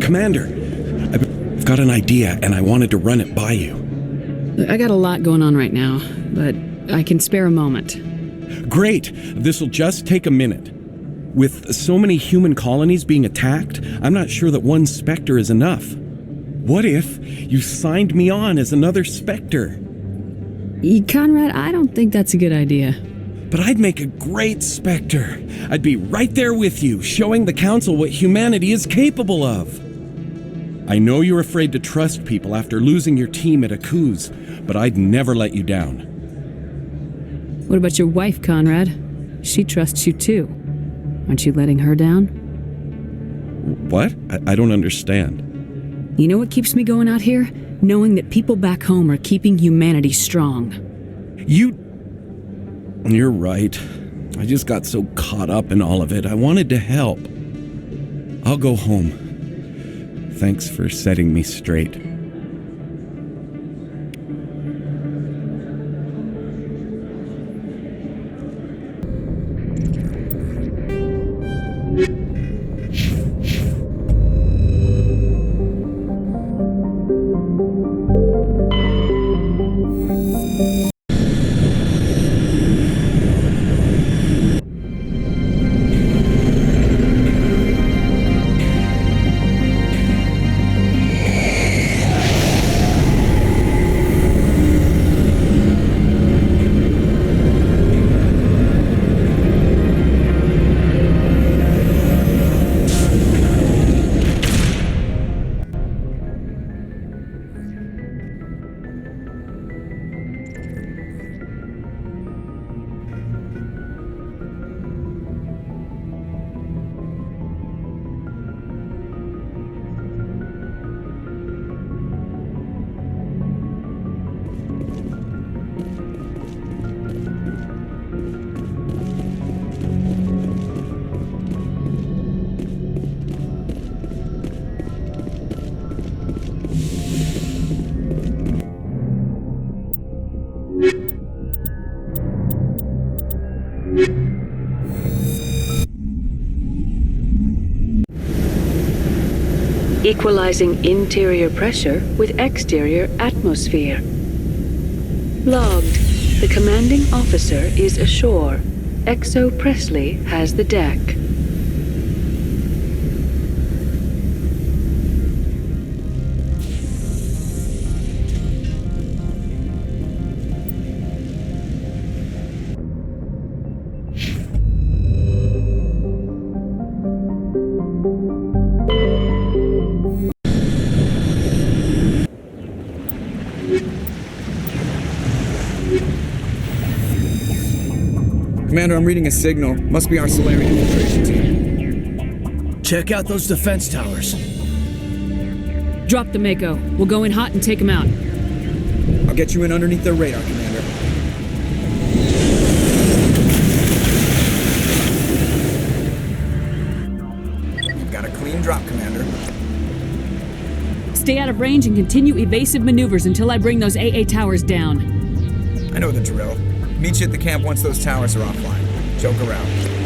Commander, I've got an idea and I wanted to run it by you. I got a lot going on right now, but I can spare a moment. Great! This'll just take a minute. With so many human colonies being attacked, I'm not sure that one Spectre is enough. What if you signed me on as another Spectre? Conrad, I don't think that's a good idea. But I'd make a great Spectre. I'd be right there with you, showing the Council what humanity is capable of. I know you're afraid to trust people after losing your team at Akuz, but I'd never let you down. What about your wife, Conrad? She trusts you too. Aren't you letting her down? What? I don't understand. You know what keeps me going out here? Knowing that people back home are keeping humanity strong. You're right. I just got so caught up in all of it. I wanted to help. I'll go home. Thanks for setting me straight. Equalizing interior pressure with exterior atmosphere. Logged. The commanding officer is ashore. Exo Presley has the deck. Commander, I'm reading a signal. Must be our Solarian infiltration team. Check out those defense towers. Drop the Mako. We'll go in hot and take them out. I'll get you in underneath their radar, Commander. You've got a clean drop, Commander. Stay out of range and continue evasive maneuvers until I bring those AA towers down. I know the drill. Meet you at the camp once those towers are offline. Joke around.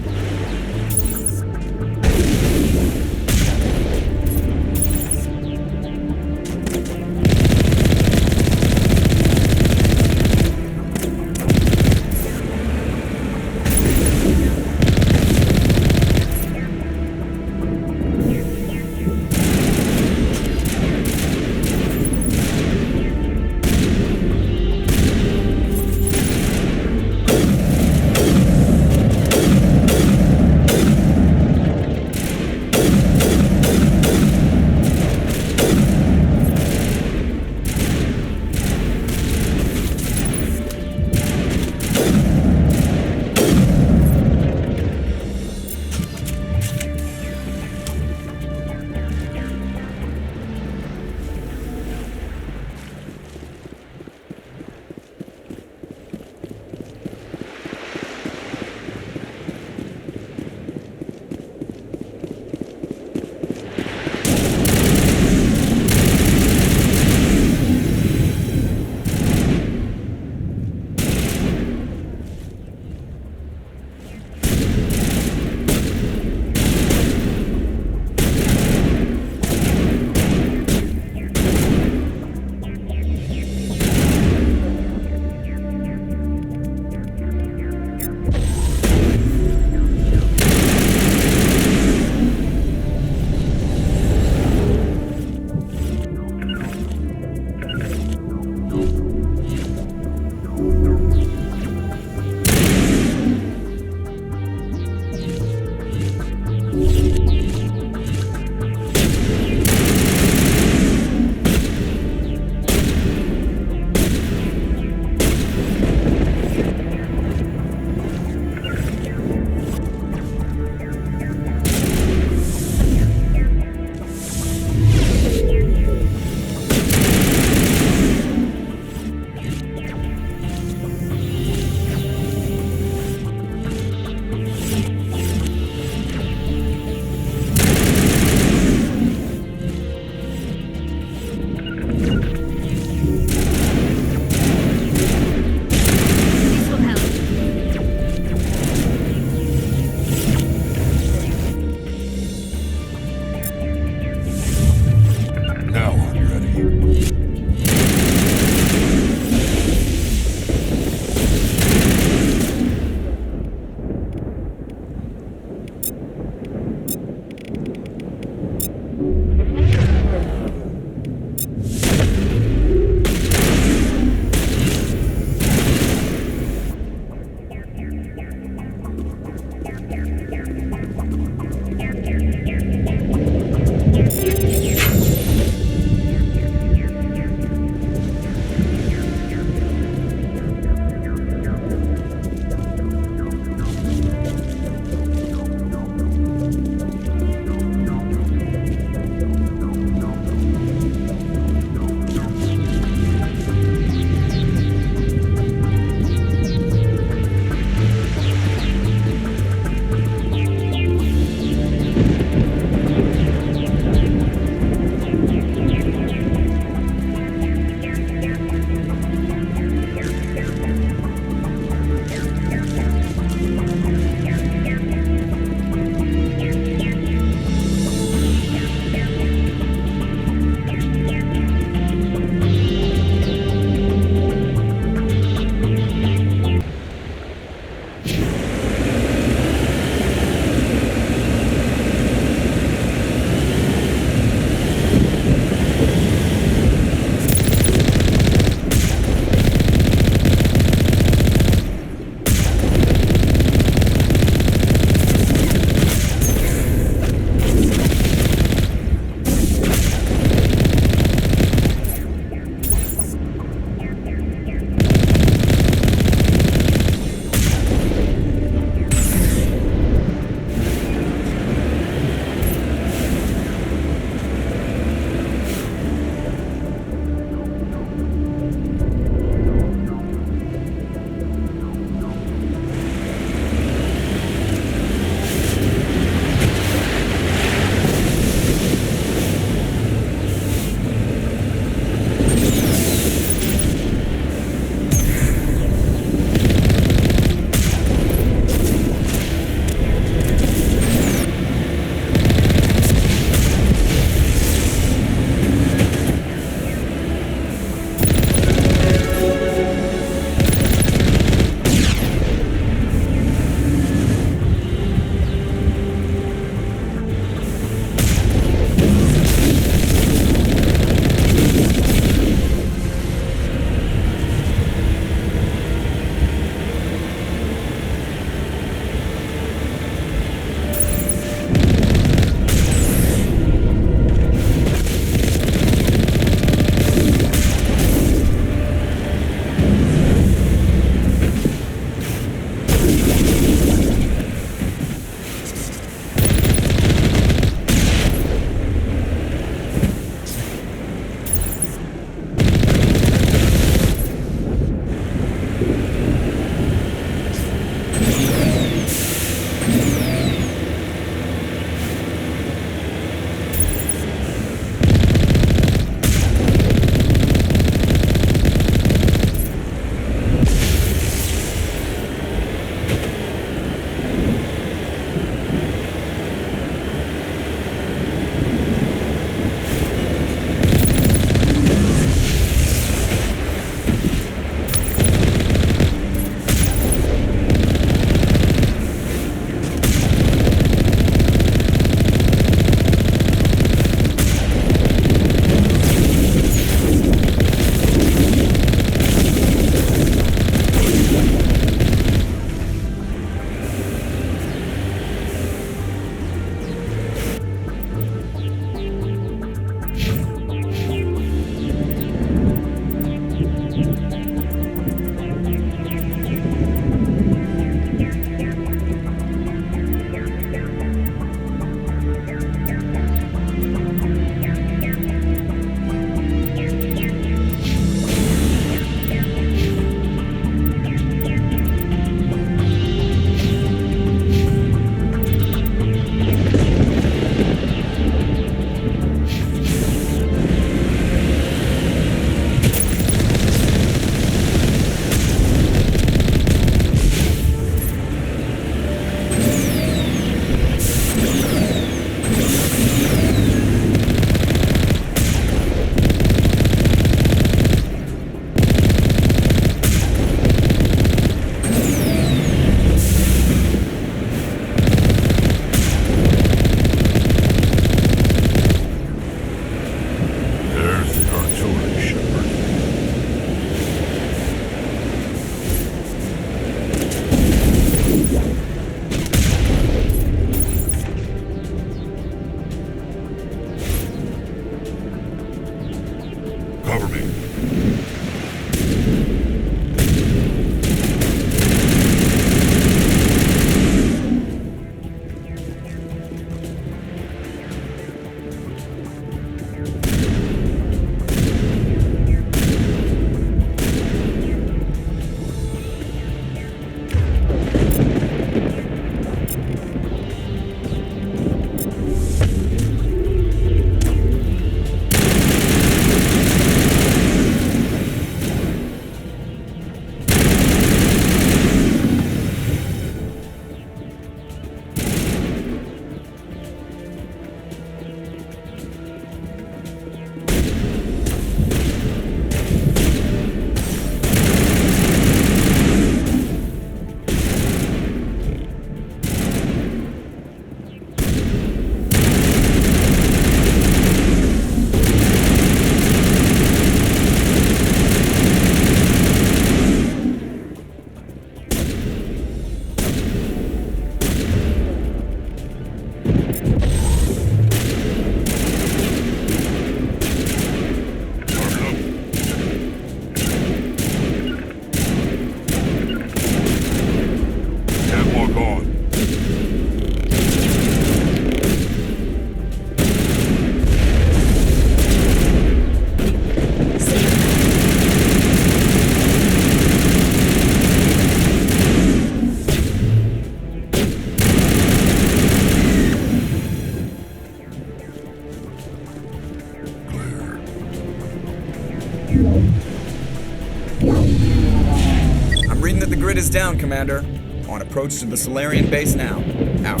Reading that the grid is down, Commander. On approach to the Solarian base now. Out.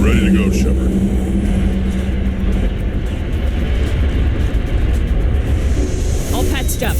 Ready to go, Shepard. All patched up.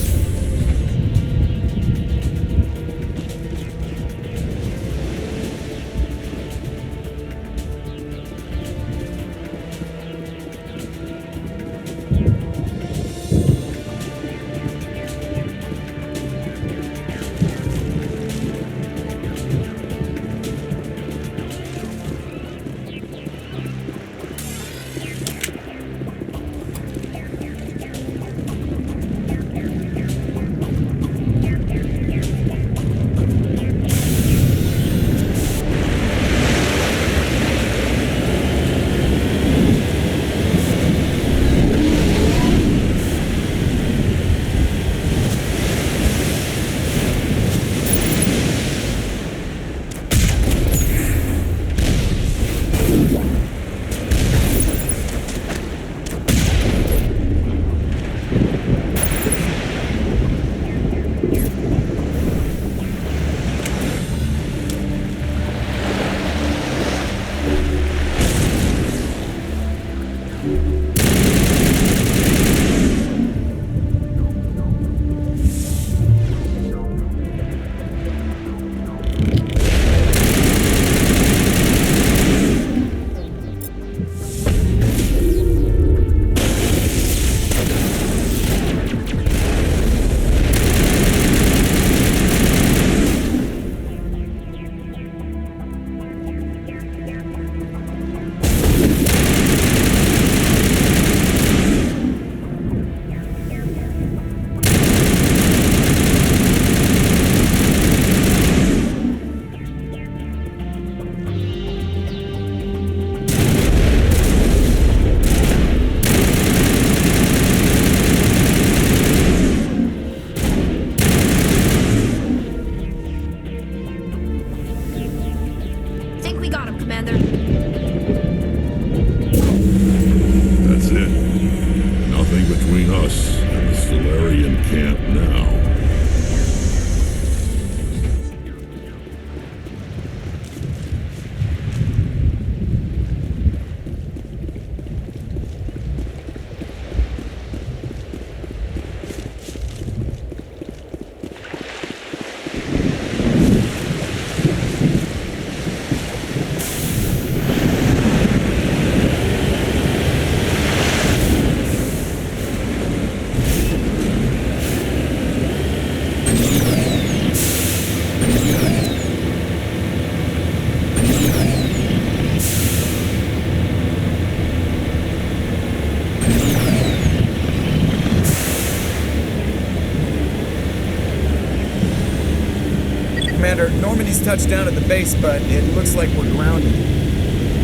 Commander, Normandy's touched down at the base, but it looks like we're grounded.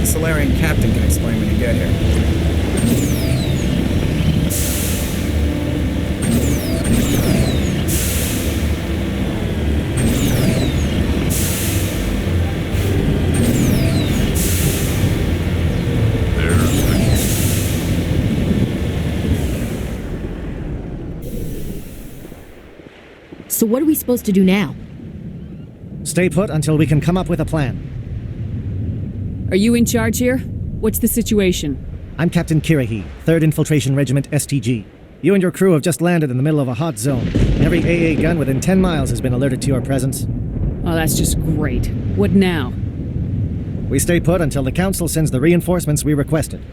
The Solarian captain can explain when you get here. So what are we supposed to do now? Stay put until we can come up with a plan. Are you in charge here? What's the situation? I'm Captain Kirrahe, 3rd Infiltration Regiment STG. You and your crew have just landed in the middle of a hot zone. Every AA gun within 10 miles has been alerted to your presence. Oh, that's just great. What now? We stay put until the Council sends the reinforcements we requested.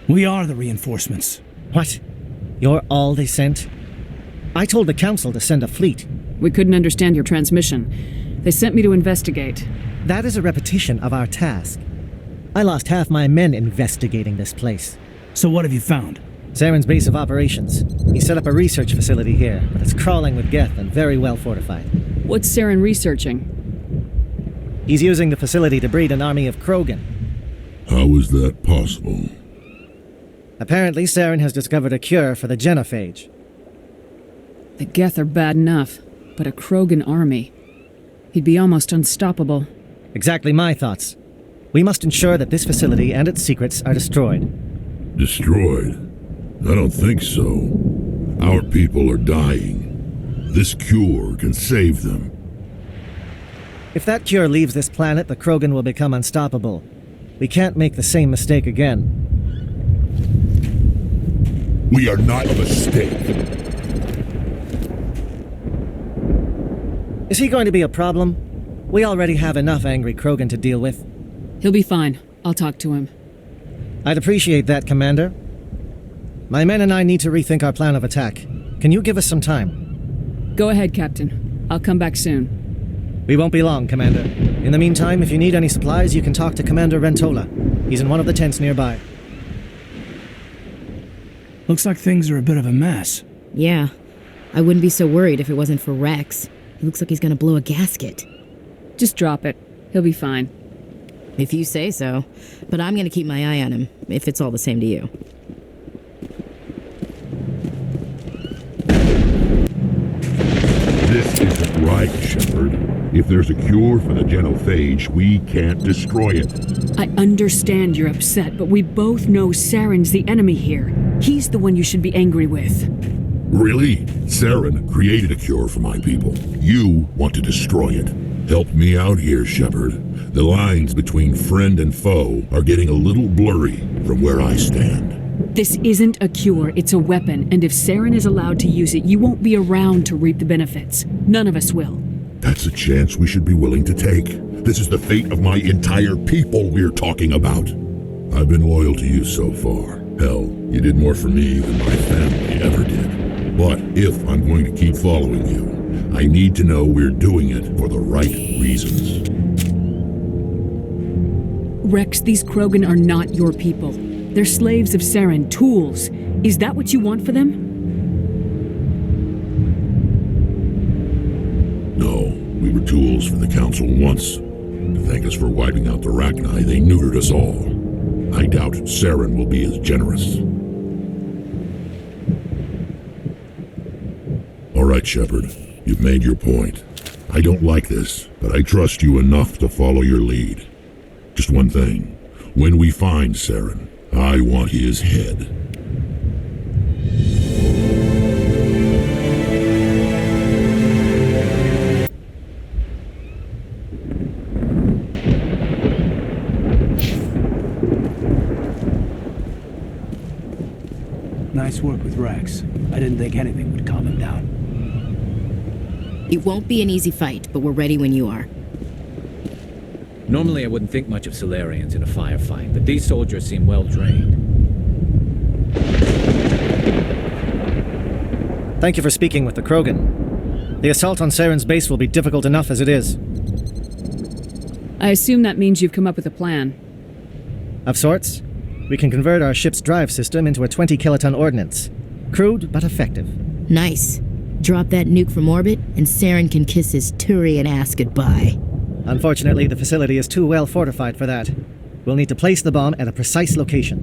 We are the reinforcements. What? You're all they sent? I told the Council to send a fleet. We couldn't understand your transmission. They sent me to investigate. That is a repetition of our task. I lost half my men investigating this place. So what have you found? Saren's base of operations. He set up a research facility here, but it's crawling with Geth and very well fortified. What's Saren researching? He's using the facility to breed an army of Krogan. How is that possible? Apparently, Saren has discovered a cure for the genophage. The Geth are bad enough, but a Krogan army. He'd be almost unstoppable. Exactly my thoughts. We must ensure that this facility and its secrets are destroyed. Destroyed? I don't think so. Our people are dying. This cure can save them. If that cure leaves this planet, the Krogan will become unstoppable. We can't make the same mistake again. We are not a mistake. Is he going to be a problem? We already have enough angry Krogan to deal with. He'll be fine. I'll talk to him. I'd appreciate that, Commander. My men and I need to rethink our plan of attack. Can you give us some time? Go ahead, Captain. I'll come back soon. We won't be long, Commander. In the meantime, if you need any supplies, you can talk to Commander Rentola. He's in one of the tents nearby. Looks like things are a bit of a mess. Yeah. I wouldn't be so worried if it wasn't for Rex. He looks like he's gonna blow a gasket. Just drop it. He'll be fine. If you say so. But I'm gonna keep my eye on him, if it's all the same to you. This isn't right, Shepard. If there's a cure for the genophage, we can't destroy it. I understand you're upset, but we both know Saren's the enemy here. He's the one you should be angry with. Really? Saren created a cure for my people. You want to destroy it. Help me out here, Shepard. The lines between friend and foe are getting a little blurry from where I stand. This isn't a cure, it's a weapon, and if Saren is allowed to use it, you won't be around to reap the benefits. None of us will. That's a chance we should be willing to take. This is the fate of my entire people we're talking about. I've been loyal to you so far. Hell, you did more for me than my family ever did. But if I'm going to keep following you, I need to know we're doing it for the right reasons. Rex, these Krogan are not your people. They're slaves of Saren, tools. Is that what you want for them? No, we were tools for the Council once. To thank us for wiping out the Rachni, they neutered us all. I doubt Saren will be as generous. All right, Shepard. You've made your point. I don't like this, but I trust you enough to follow your lead. Just one thing. When we find Saren, I want his head. Nice work with Rex. I didn't think anything would calm him down. It won't be an easy fight, but we're ready when you are. Normally I wouldn't think much of Salarians in a firefight, but these soldiers seem well trained. Thank you for speaking with the Krogan. The assault on Saren's base will be difficult enough as it is. I assume that means you've come up with a plan. Of sorts. We can convert our ship's drive system into a 20-kiloton ordnance. Crude, but effective. Nice. Drop that nuke from orbit, and Saren can kiss his Turian ass goodbye. Unfortunately, the facility is too well fortified for that. We'll need to place the bomb at a precise location.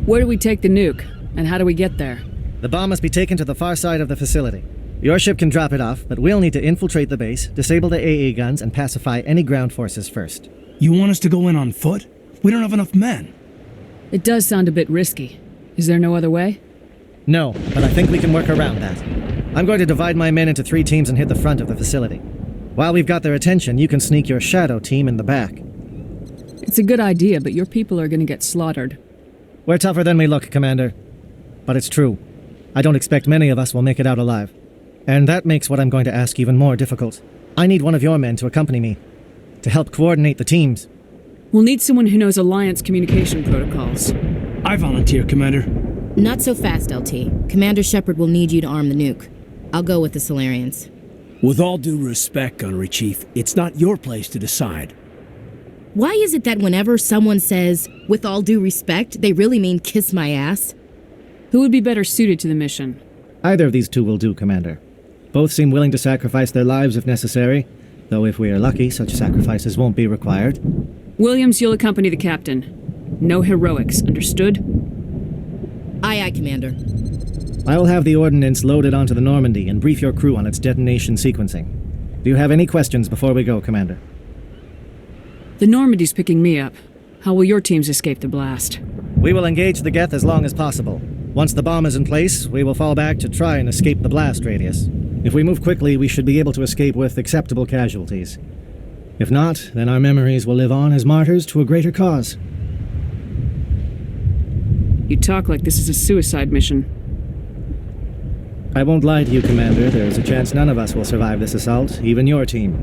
Where do we take the nuke, and how do we get there? The bomb must be taken to the far side of the facility. Your ship can drop it off, but we'll need to infiltrate the base, disable the AA guns, and pacify any ground forces first. You want us to go in on foot? We don't have enough men. It does sound a bit risky. Is there no other way? No, but I think we can work around that. I'm going to divide my men into 3 teams and hit the front of the facility. While we've got their attention, you can sneak your shadow team in the back. It's a good idea, but your people are gonna get slaughtered. We're tougher than we look, Commander. But it's true. I don't expect many of us will make it out alive. And that makes what I'm going to ask even more difficult. I need one of your men to accompany me, to help coordinate the teams. We'll need someone who knows Alliance communication protocols. I volunteer, Commander. Not so fast, LT. Commander Shepard will need you to arm the nuke. I'll go with the Salarians. With all due respect, Gunnery Chief, it's not your place to decide. Why is it that whenever someone says, with all due respect, they really mean kiss my ass? Who would be better suited to the mission? Either of these two will do, Commander. Both seem willing to sacrifice their lives if necessary, though if we are lucky, such sacrifices won't be required. Williams, you'll accompany the captain. No heroics, understood? Aye, aye, Commander. I will have the ordnance loaded onto the Normandy and brief your crew on its detonation sequencing. Do you have any questions before we go, Commander? The Normandy's picking me up. How will your teams escape the blast? We will engage the Geth as long as possible. Once the bomb is in place, we will fall back to try and escape the blast radius. If we move quickly, we should be able to escape with acceptable casualties. If not, then our memories will live on as martyrs to a greater cause. You talk like this is a suicide mission. I won't lie to you, Commander. There is a chance none of us will survive this assault, even your team.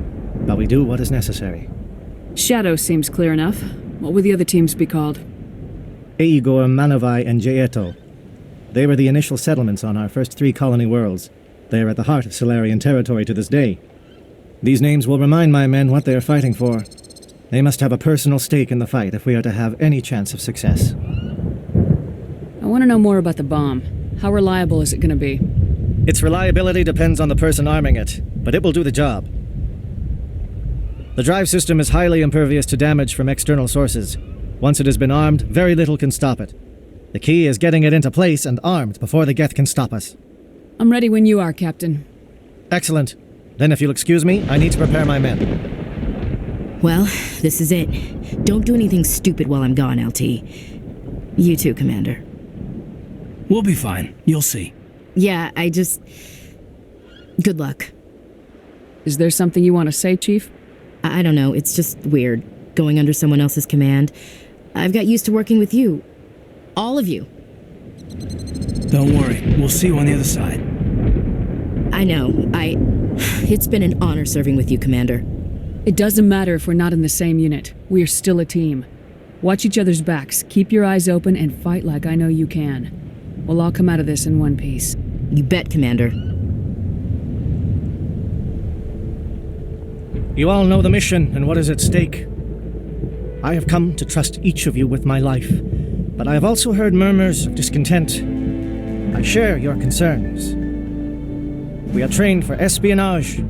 But we do what is necessary. Shadow seems clear enough. What would the other teams be called? Aegor, Manavai, and Jaeto. They were the initial settlements on our first 3 colony worlds. They are at the heart of Solarian territory to this day. These names will remind my men what they are fighting for. They must have a personal stake in the fight if we are to have any chance of success. I want to know more about the bomb. How reliable is it going to be? Its reliability depends on the person arming it, but it will do the job. The drive system is highly impervious to damage from external sources. Once it has been armed, very little can stop it. The key is getting it into place and armed before the Geth can stop us. I'm ready when you are, Captain. Excellent. Then if you'll excuse me, I need to prepare my men. Well, this is it. Don't do anything stupid while I'm gone, LT. You too, Commander. We'll be fine. You'll see. Yeah, Good luck. Is there something you want to say, Chief? I don't know, it's just weird, going under someone else's command. I've got used to working with you. All of you. Don't worry. We'll see you on the other side. I know. It's been an honor serving with you, Commander. It doesn't matter if we're not in the same unit. We are still a team. Watch each other's backs, keep your eyes open, and fight like I know you can. We'll all come out of this in one piece. You bet, Commander. You all know the mission and what is at stake. I have come to trust each of you with my life, but I have also heard murmurs of discontent. I share your concerns. We are trained for espionage.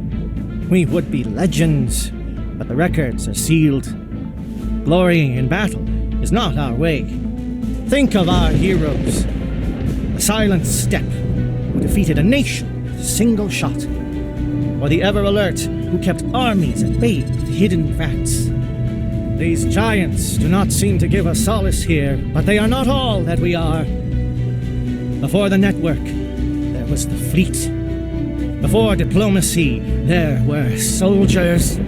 We would be legends, but the records are sealed. Glory in battle is not our way. Think of our heroes. The Silent Step, who defeated a nation with a single shot. Or the Ever Alert, who kept armies at bay with hidden facts. These giants do not seem to give us solace here, but they are not all that we are. Before the network, there was the fleet. Before diplomacy, there were soldiers.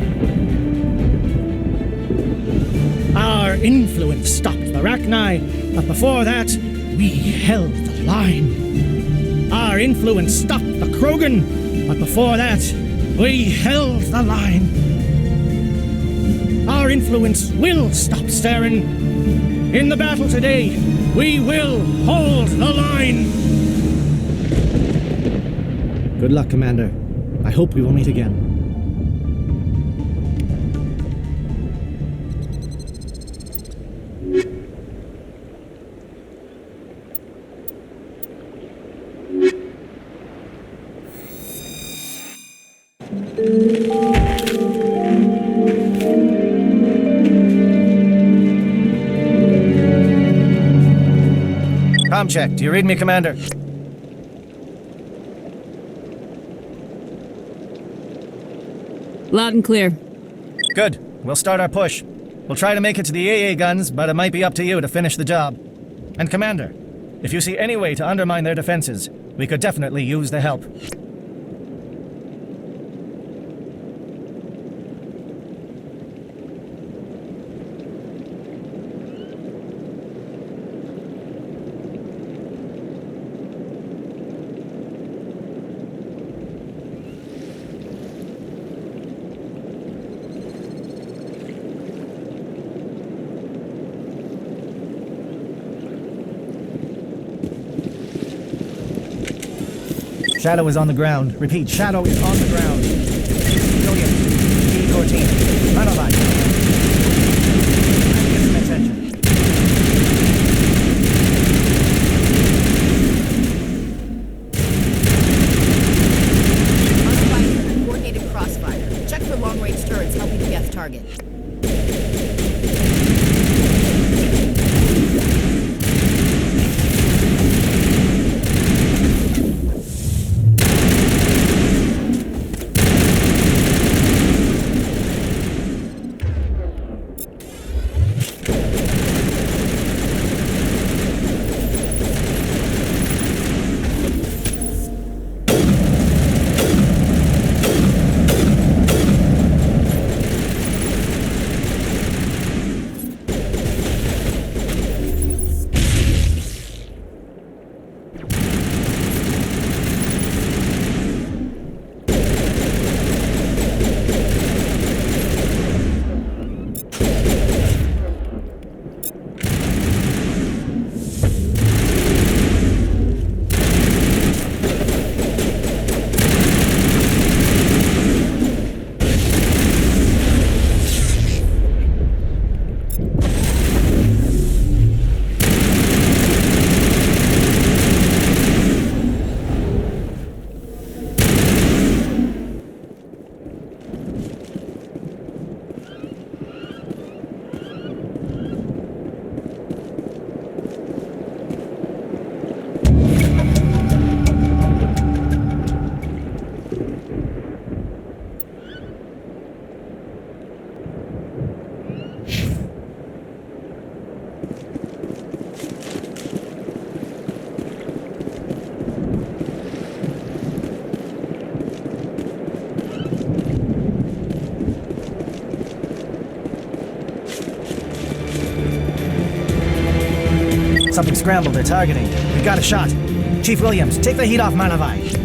Our influence stopped the Rachni, but before that, we held the line. Our influence stopped the Krogan, but before that, we held the line. Our influence will stop Saren. In the battle today, we will hold the line. Good luck, Commander. I hope we will meet again. Com check. Do you read me, Commander? Loud and clear. Good. We'll start our push. We'll try to make it to the AA guns, but it might be up to you to finish the job. And Commander, if you see any way to undermine their defenses, we could definitely use the help. Shadow is on the ground. Repeat, Shadow is on the ground. William, Aegor team, Manavai. Attention. Manavai, coordinated crossfire. Check for long-range turrets helping the Geth target. Something scrambled. They're targeting. We got a shot. Chief Williams, take the heat off Manavai.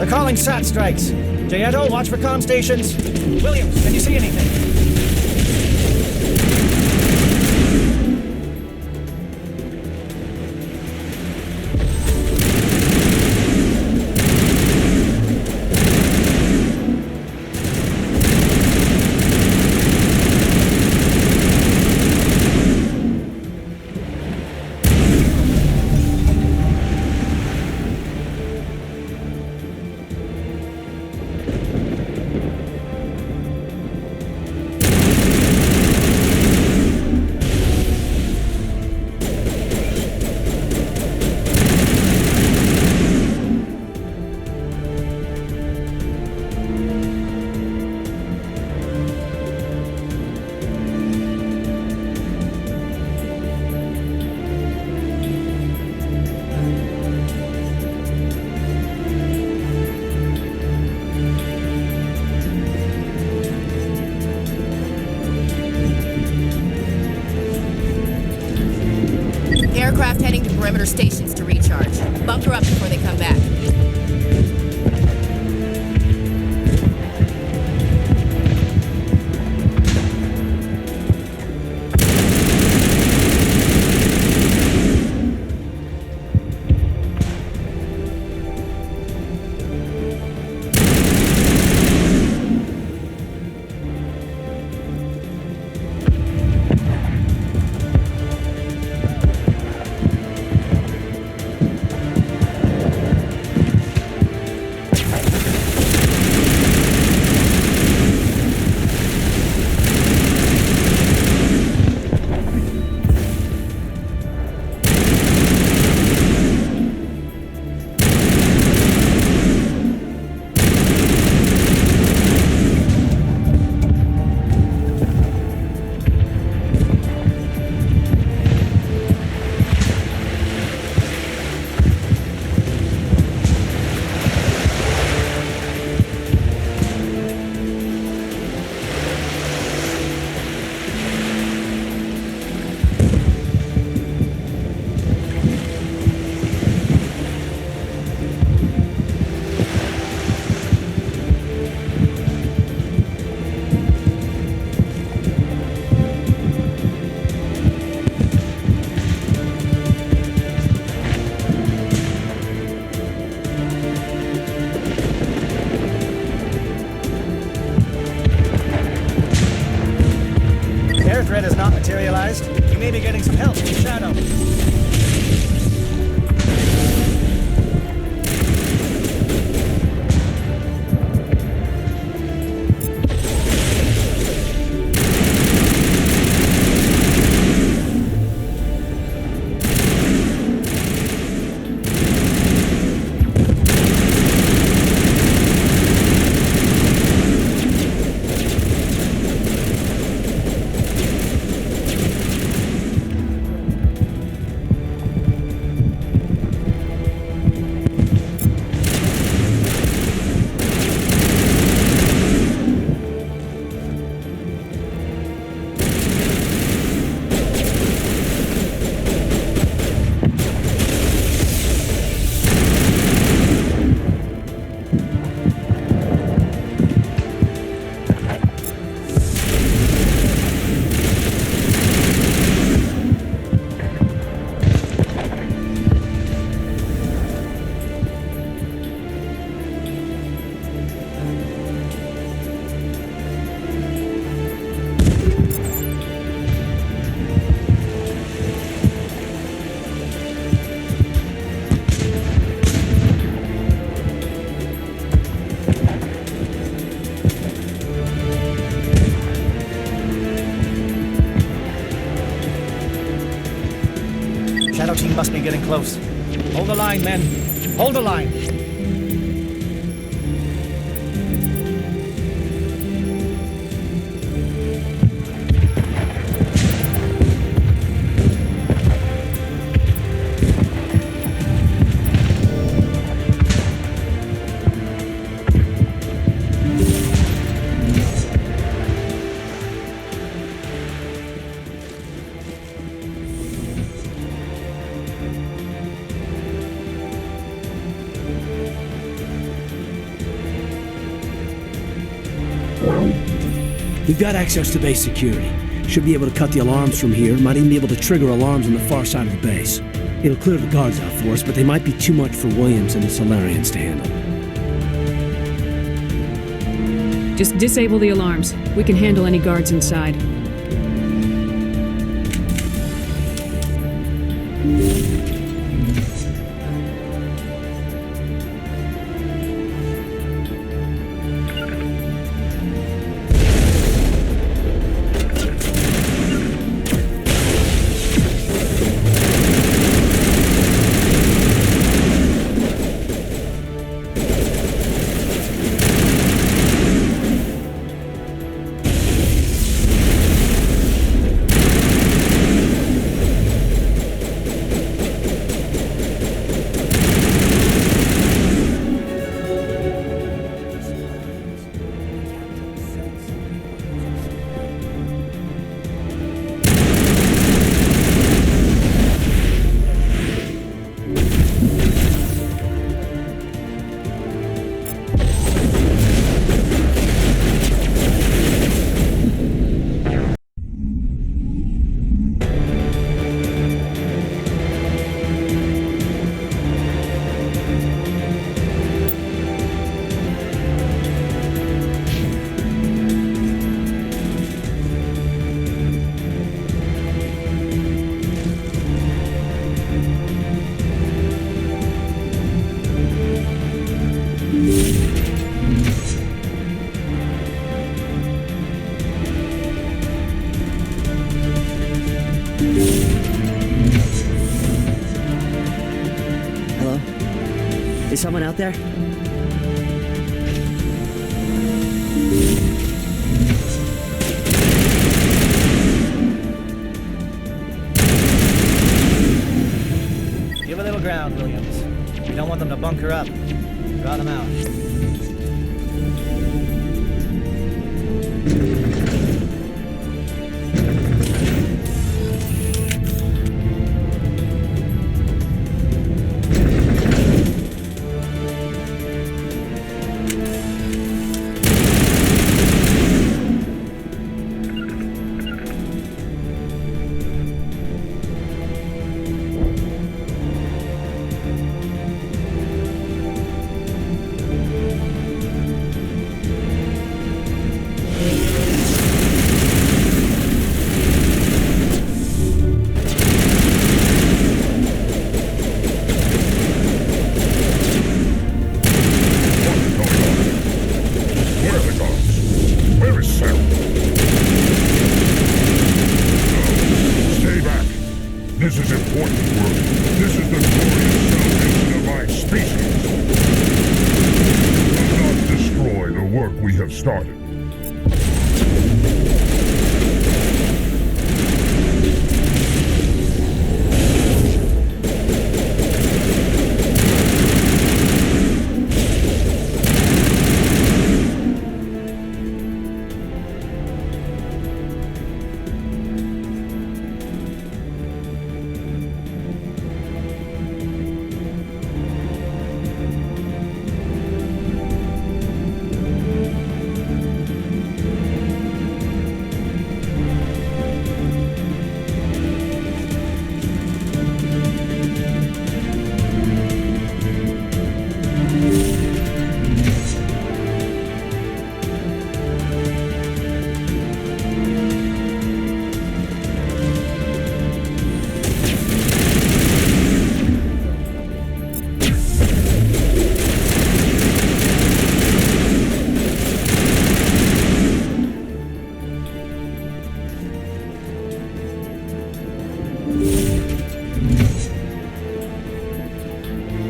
They're calling SAT strikes. Jayeto, watch for comm stations. Williams, can you see anything? Aircraft heading to perimeter stations to recharge. Bunker up before they come back. materialized. You may be getting some help from Shadow. Shadow team must be getting close. Hold the line, men. Hold the line. We've got access to base security. Should be able to cut the alarms from here. Might even be able to trigger alarms on the far side of the base. It'll clear the guards out for us, but they might be too much for Williams and the Solarians to handle. Just disable the alarms. We can handle any guards inside. Hello? Is someone out there? Give a little ground, Williams. We don't want them to bunker up. Draw them out. have started.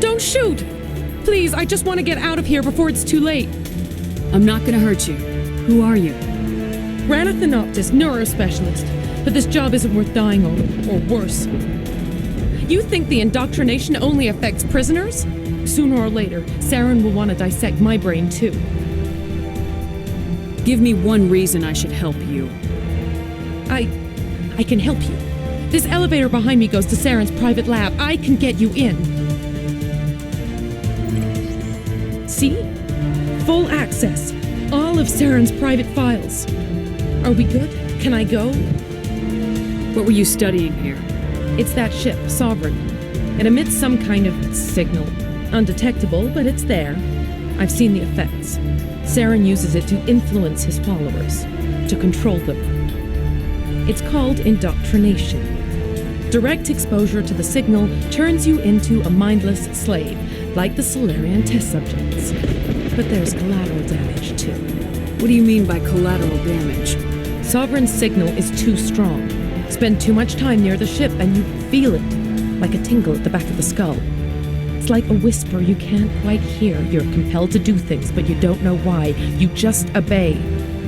Don't shoot! Please, I just want to get out of here before it's too late. I'm not gonna hurt you. Who are you? Ranathanoptis, neurospecialist. But this job isn't worth dying over, or worse. You think the indoctrination only affects prisoners? Sooner or later, Saren will want to dissect my brain too. Give me one reason I should help you. I can help you. This elevator behind me goes to Saren's private lab. I can get you in. See? Full access. All of Saren's private files. Are we good? Can I go? What were you studying here? It's that ship, Sovereign. It emits some kind of signal. Undetectable, but it's there. I've seen the effects. Saren uses it to influence his followers, to control them. It's called indoctrination. Direct exposure to the signal turns you into a mindless slave, like the Solarian test subjects. But there's collateral damage, too. What do you mean by collateral damage? Sovereign's signal is too strong. Spend too much time near the ship and you feel it, like a tingle at the back of the skull. It's like a whisper you can't quite hear. You're compelled to do things, but you don't know why. You just obey.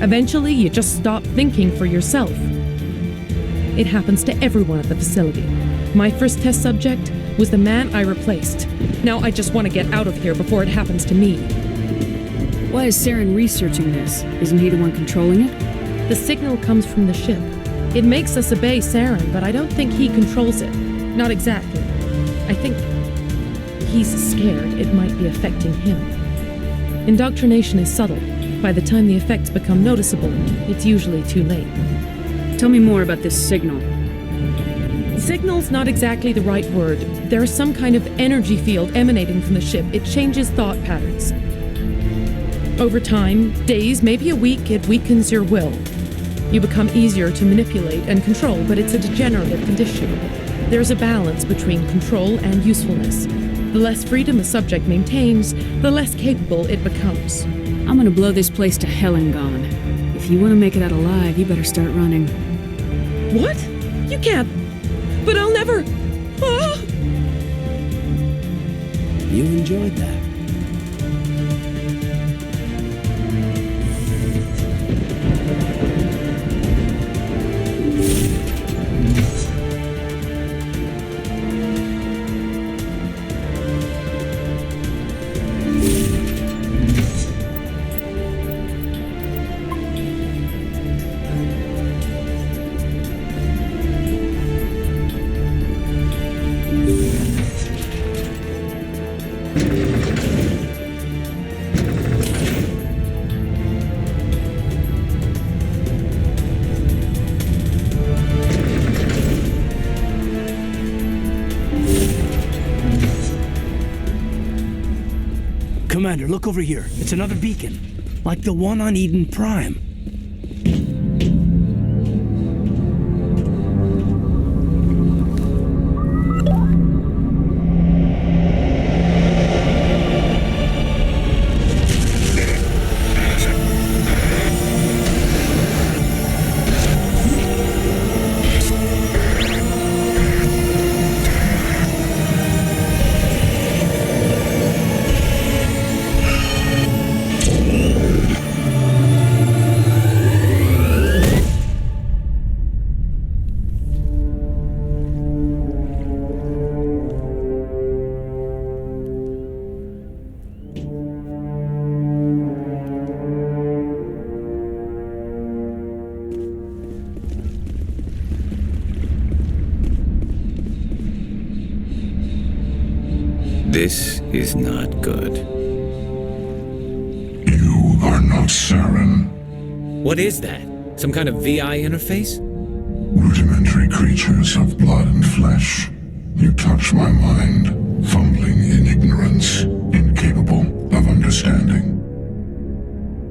Eventually, you just stop thinking for yourself. It happens to everyone at the facility. My first test subject was the man I replaced. Now I just want to get out of here before it happens to me. Why is Saren researching this? Isn't he the one controlling it? The signal comes from the ship. It makes us obey Saren, but I don't think he controls it. Not exactly. I think he's scared it might be affecting him. Indoctrination is subtle. By the time the effects become noticeable, it's usually too late. Tell me more about this signal. Signal's not exactly the right word. There's some kind of energy field emanating from the ship. It changes thought patterns. Over time, days, maybe a week, it weakens your will. You become easier to manipulate and control, but it's a degenerative condition. There's a balance between control and usefulness. The less freedom a subject maintains, the less capable it becomes. I'm gonna blow this place to hell and gone. If you want to make it out alive, you better start running. What? You can't. But I'll never. Ah! You enjoyed that. Commander, look over here. It's another beacon, like the one on Eden Prime. This is not good. You are not Saren. What is that? Some kind of VI interface? Rudimentary creatures of blood and flesh. You touch my mind, fumbling in ignorance, incapable of understanding.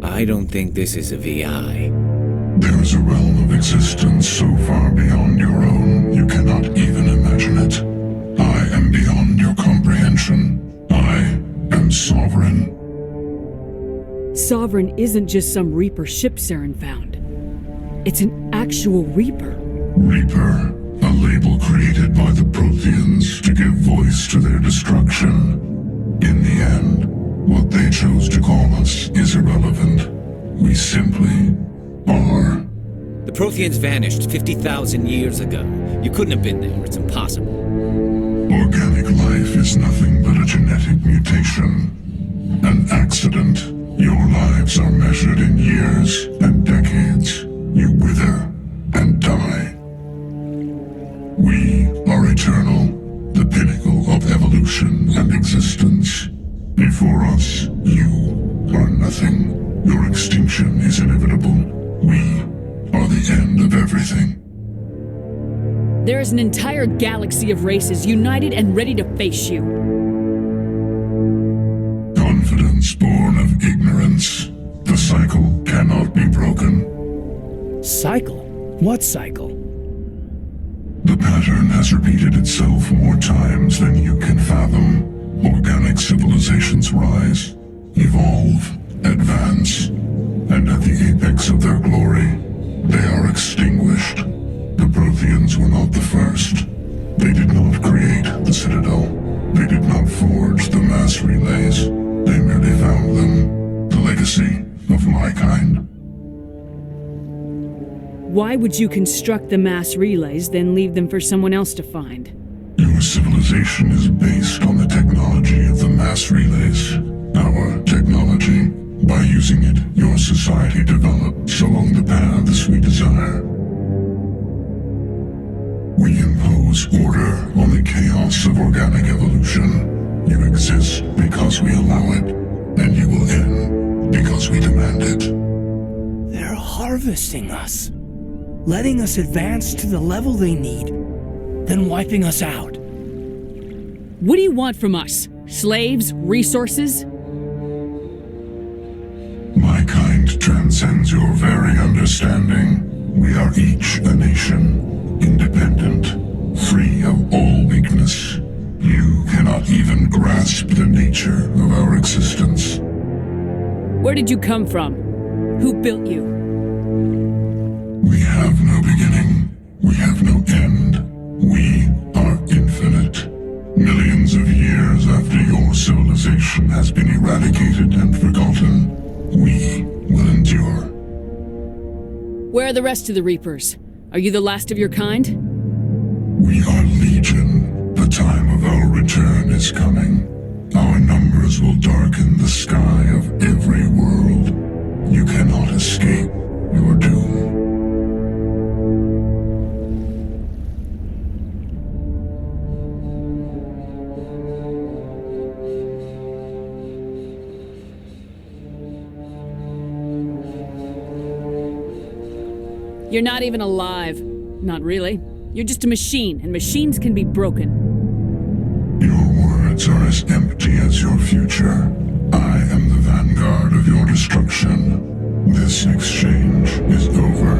I don't think this is a VI. There is a realm of existence so far beyond your own, you cannot even imagine it. I am beyond your comprehension. I am Sovereign. Sovereign isn't just some Reaper ship Saren found. It's an actual Reaper. Reaper, a label created by the Protheans to give voice to their destruction. In the end, what they chose to call us is irrelevant. We simply are. The Protheans vanished 50,000 years ago. You couldn't have been there. It's impossible. Organic life is nothing but a genetic mutation. An accident. Your lives are measured in years and decades. You wither and die. We are eternal, the pinnacle of evolution and existence. Before us, you are nothing. Your extinction is inevitable. We are the end of everything. There is an entire galaxy of races united and ready to face you. Confidence born of ignorance. The cycle cannot be broken. Cycle? What cycle? The pattern has repeated itself more times than you can fathom. Organic civilizations rise, evolve, advance, and at the apex of their glory, they are extinguished. The Protheans were not the first. They did not create the Citadel. They did not forge the mass relays. They merely found them, the legacy of my kind. Why would you construct the mass relays, then leave them for someone else to find? Your civilization is based on the technology of the mass relays. Our technology. By using it, your society develops along the paths we desire. We impose order on the chaos of organic evolution. You exist because we allow it, and you will end because we demand it. They're harvesting us. Letting us advance to the level they need, then wiping us out. What do you want from us? Slaves? Resources? My kind transcends your very understanding. We are each a nation, independent, free of all weakness. You cannot even grasp the nature of our existence. Where did you come from? Who built you? We have no beginning. We have no end. We are infinite. Millions of years after your civilization has been eradicated and forgotten, we will endure. Where are the rest of the Reapers? Are you the last of your kind? We are Legion. The time of our return is coming. Our numbers will darken the sky of every world. You cannot escape your doom. You're not even alive. Not really. You're just a machine, and machines can be broken. Your words are as empty as your future. I am the vanguard of your destruction. This exchange is over.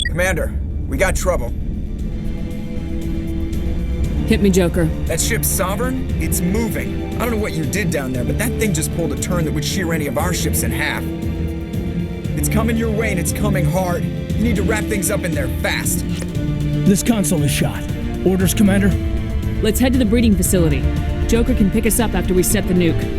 Commander, we got trouble. Hit me, Joker. That ship's Sovereign? It's moving. I don't know what you did down there, but that thing just pulled a turn that would shear any of our ships in half. It's coming your way and it's coming hard. You need to wrap things up in there fast. This console is shot. Orders, Commander? Let's head to the breeding facility. Joker can pick us up after we set the nuke.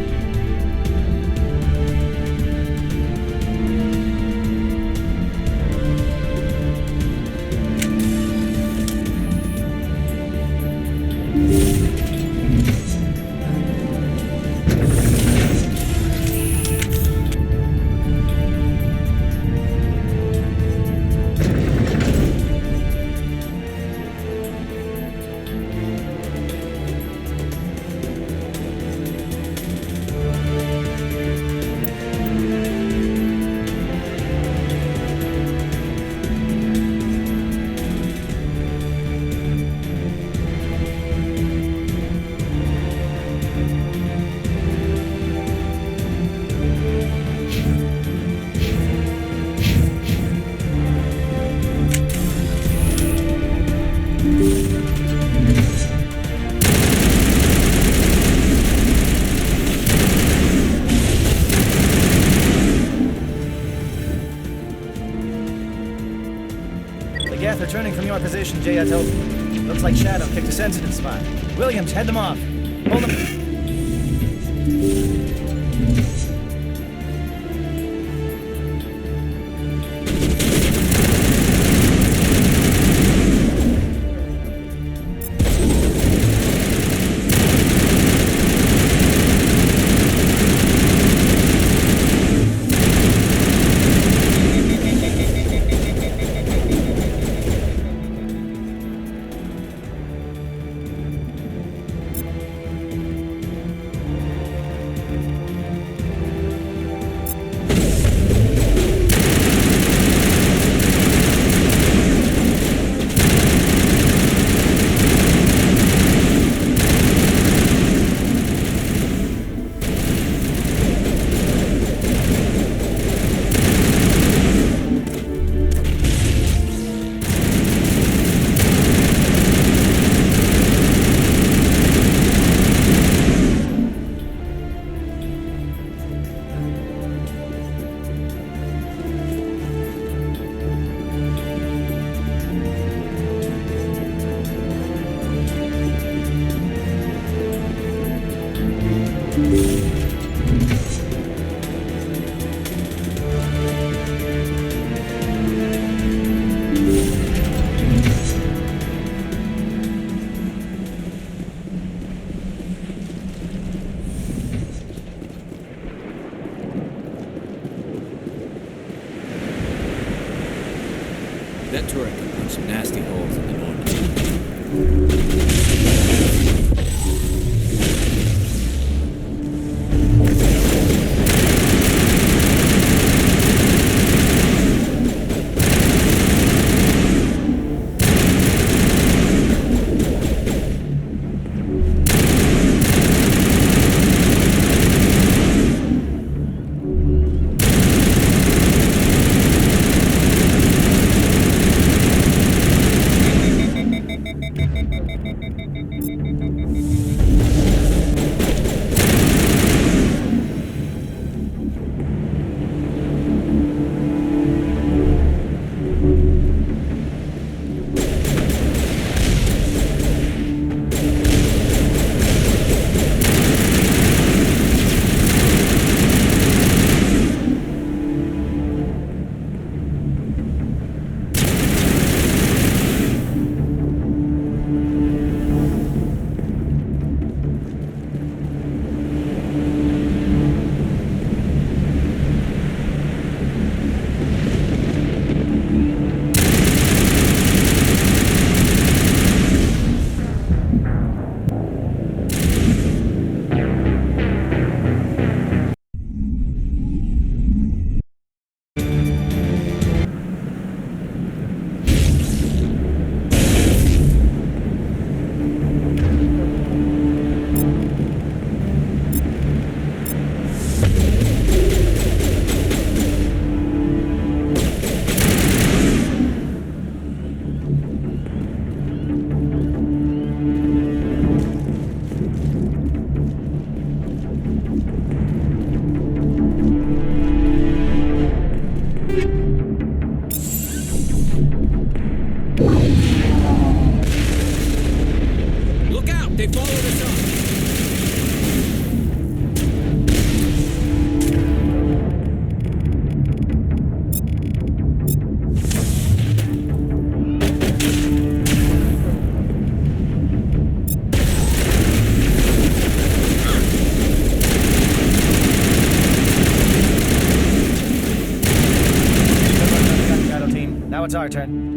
your position, J.I.T.O. Looks like Shadow picked a sensitive spot. Williams, head them off. Hold them. That turret can punch some nasty holes in the north. Now it's our turn.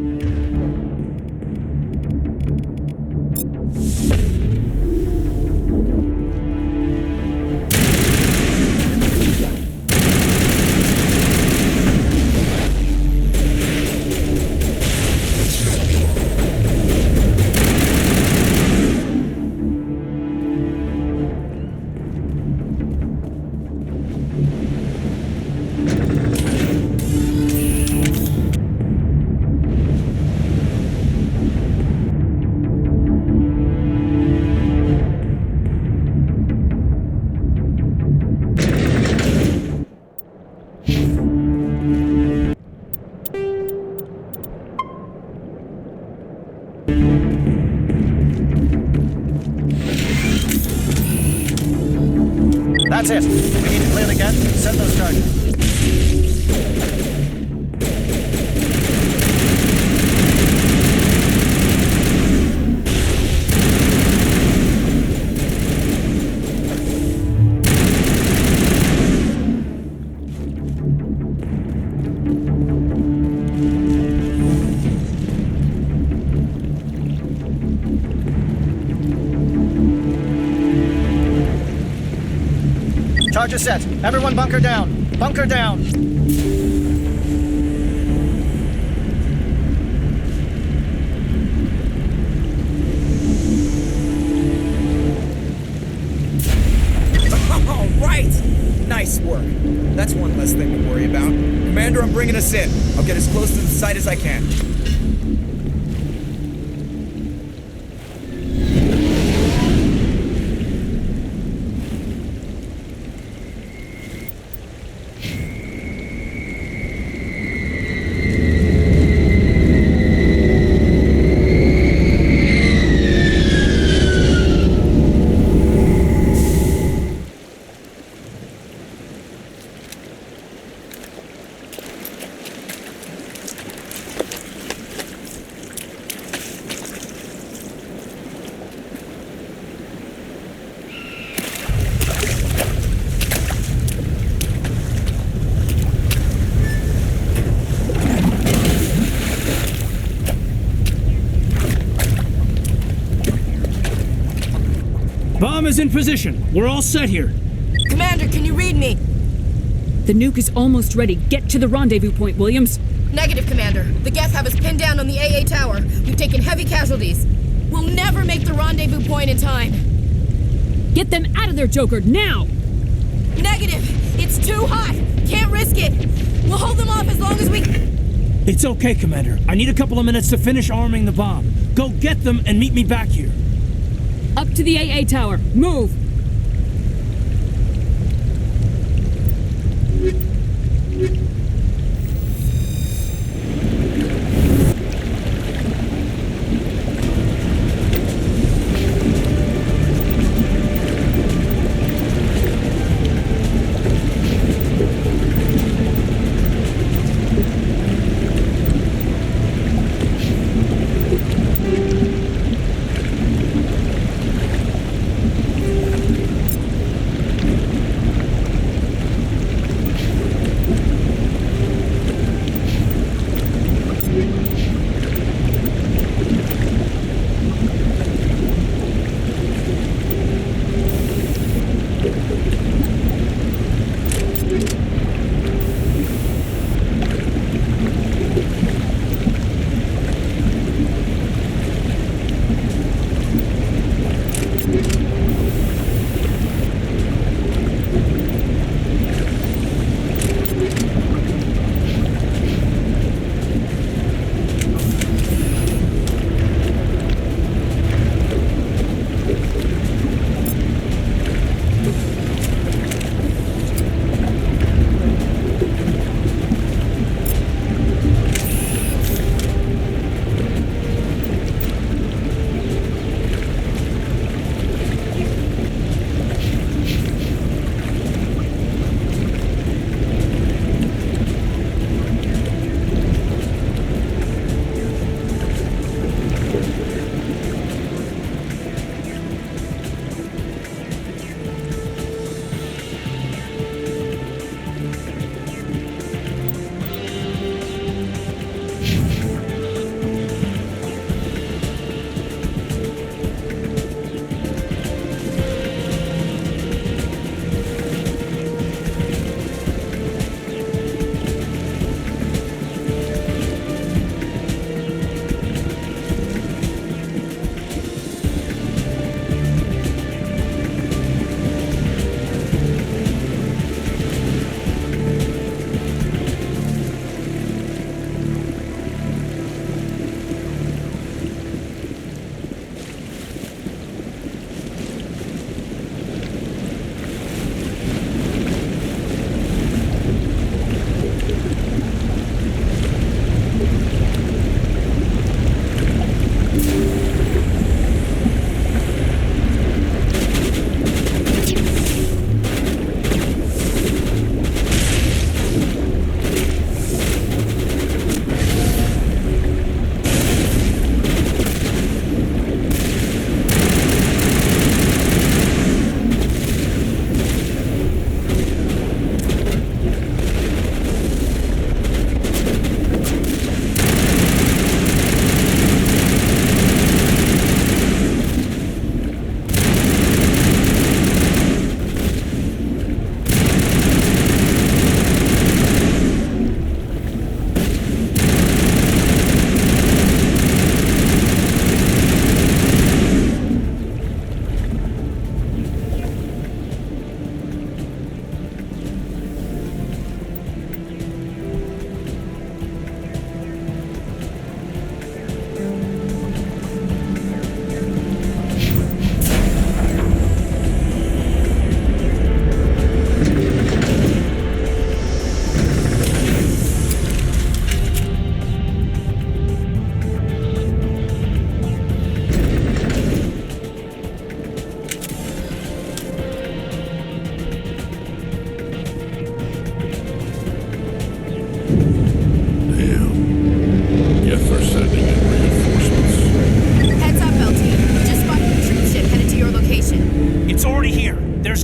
That's it. We need to clear the gap and set those targets. Charge is set. Everyone bunker down. Bunker down. All right! Nice work. That's one less thing to worry about. Commander, I'm bringing us in. I'll get as close to the site as I can. Bomb is in position. We're all set here. Commander, can you read me? The nuke is almost ready. Get to the rendezvous point, Williams. Negative, Commander. The Geth have us pinned down on the AA tower. We've taken heavy casualties. We'll never make the rendezvous point in time. Get them out of there, Joker, now! Negative! It's too hot! Can't risk it! We'll hold them off as long as we... It's okay, Commander. I need a couple of minutes to finish arming the bomb. Go get them and meet me back here. Up to the AA tower. Move!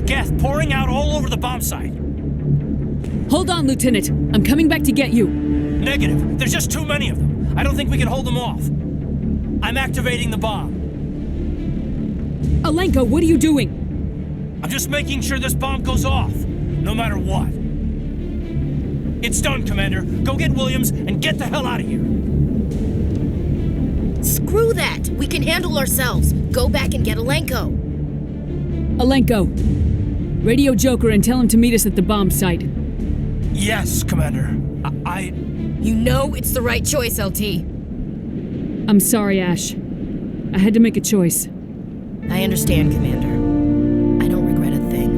Geth pouring out all over the bomb site. Hold on, Lieutenant. I'm coming back to get you. Negative. There's just too many of them. I don't think we can hold them off. I'm activating the bomb. Alenko, what are you doing? I'm just making sure this bomb goes off, no matter what. It's done, Commander. Go get Williams and get the hell out of here. Screw that! We can handle ourselves. Go back and get Alenko. Alenko, radio Joker and tell him to meet us at the bomb site. Yes, Commander. You know it's the right choice, LT. I'm sorry, Ash. I had to make a choice. I understand, Commander. I don't regret a thing.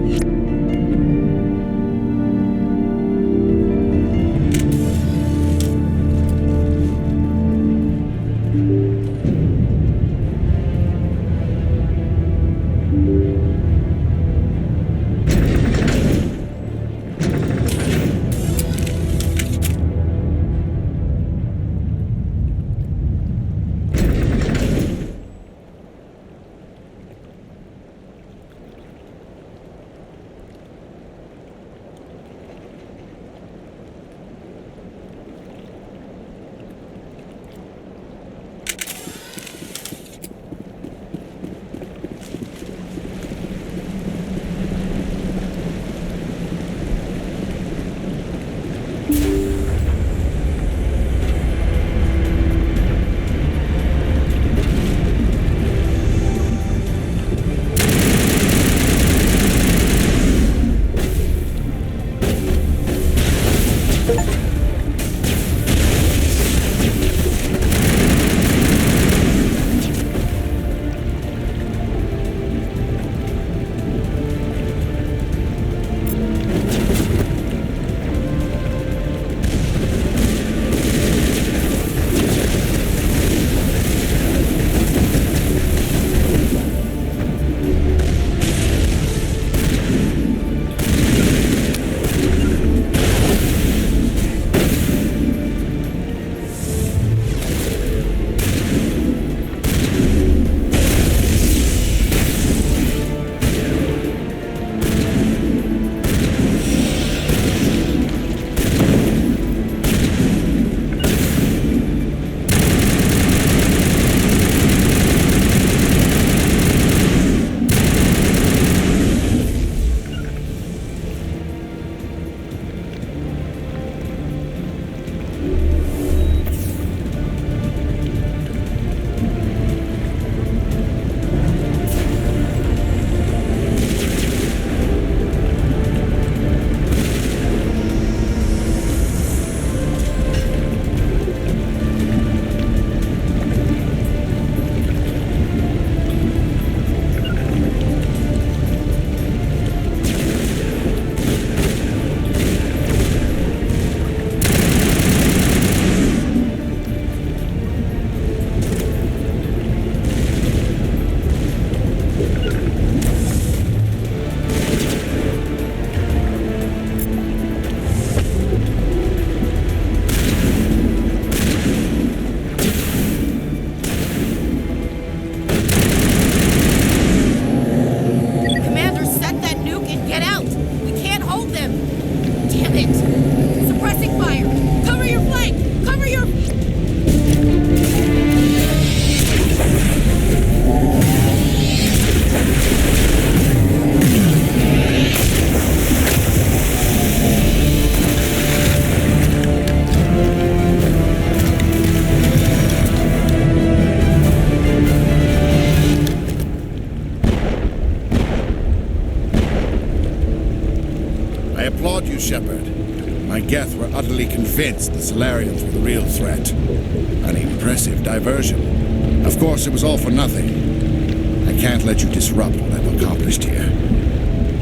Shepard. My Geth were utterly convinced the Solarians were the real threat. An impressive diversion. Of course, it was all for nothing. I can't let you disrupt what I've accomplished here.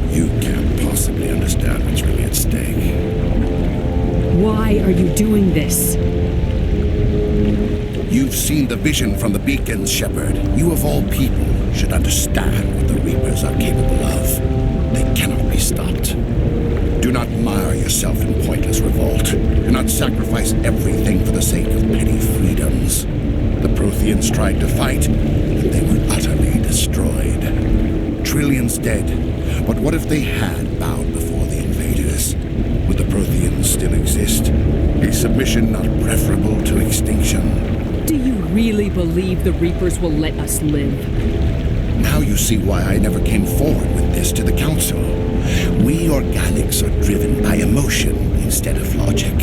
You can't possibly understand what's really at stake. Why are you doing this? You've seen the vision from the beacons, Shepard. You of all people should understand what the Reapers are capable of. They cannot be stopped. Do not mire yourself in pointless revolt. Do not sacrifice everything for the sake of petty freedoms. The Protheans tried to fight, but they were utterly destroyed. Trillions dead. But what if they had bowed before the invaders? Would the Protheans still exist? A submission not preferable to extinction? Do you really believe the Reapers will let us live? Now you see why I never came forward with this to the Council. We organics are driven by emotion instead of logic.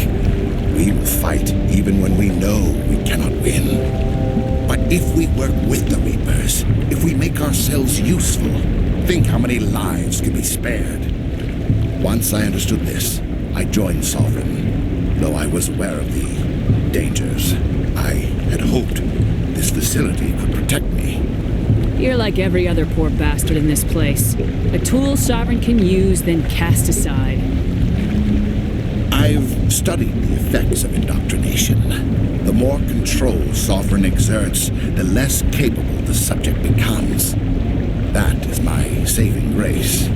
We will fight even when we know we cannot win. But if we work with the Reapers, if we make ourselves useful, think how many lives could be spared. Once I understood this, I joined Sovereign, though I was aware of the dangers. I had hoped this facility could protect me. You're like every other poor bastard in this place. A tool Sovereign can use, then cast aside. I've studied the effects of indoctrination. The more control Sovereign exerts, the less capable the subject becomes. That is my saving grace.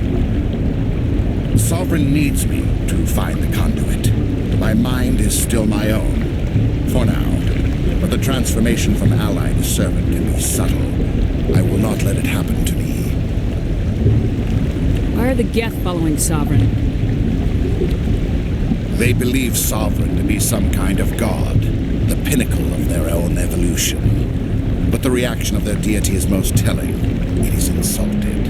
Sovereign needs me to find the conduit. My mind is still my own, for now. But the transformation from ally to servant can be subtle. I will not let it happen to me. Why are the Geth following Sovereign? They believe Sovereign to be some kind of god, the pinnacle of their own evolution. But the reaction of their deity is most telling. It is insulted.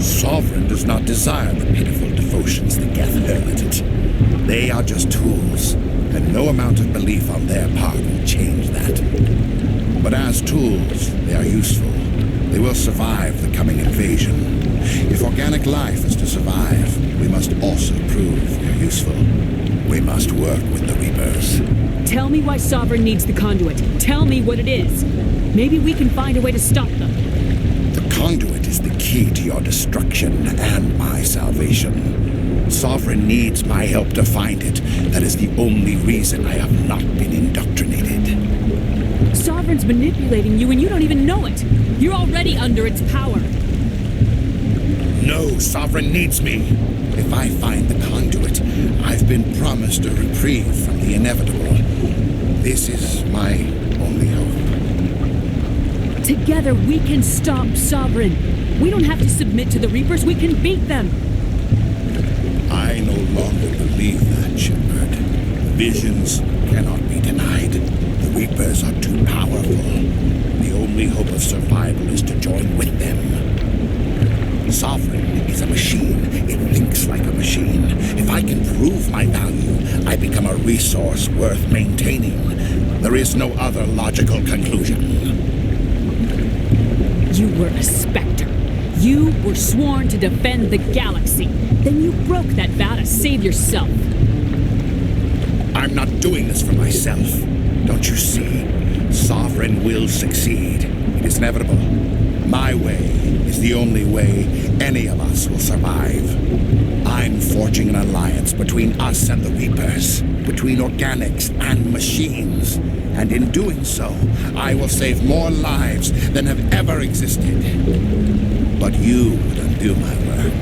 Sovereign does not desire the pitiful devotions the Geth hurl at it. They are just tools, and no amount of belief on their part will change that. But as tools, they are useful. They will survive the coming invasion. If organic life is to survive, we must also prove we are useful. We must work with the Reapers. Tell me why Sovereign needs the conduit. Tell me what it is. Maybe we can find a way to stop them. The conduit is the key to your destruction and my salvation. Sovereign needs my help to find it. That is the only reason I have not been indoctrinated. Sovereign's manipulating you and you don't even know it. You're already under its power. No, Sovereign needs me. If I find the conduit, I've been promised a reprieve from the inevitable. This is my only hope. Together we can stop Sovereign. We don't have to submit to the Reapers, we can beat them. I no longer believe that, Shepard. Visions cannot be denied. The Reapers are too powerful. The only hope of survival is to join with them. Sovereign is a machine. It thinks like a machine. If I can prove my value, I become a resource worth maintaining. There is no other logical conclusion. You were a Spectre. You were sworn to defend the galaxy. Then you broke that vow to save yourself. I'm not doing this for myself. Don't you see? Sovereign will succeed. It is inevitable. My way is the only way any of us will survive. I'm forging an alliance between us and the Reapers, between organics and machines. And in doing so, I will save more lives than have ever existed. But you would undo my work.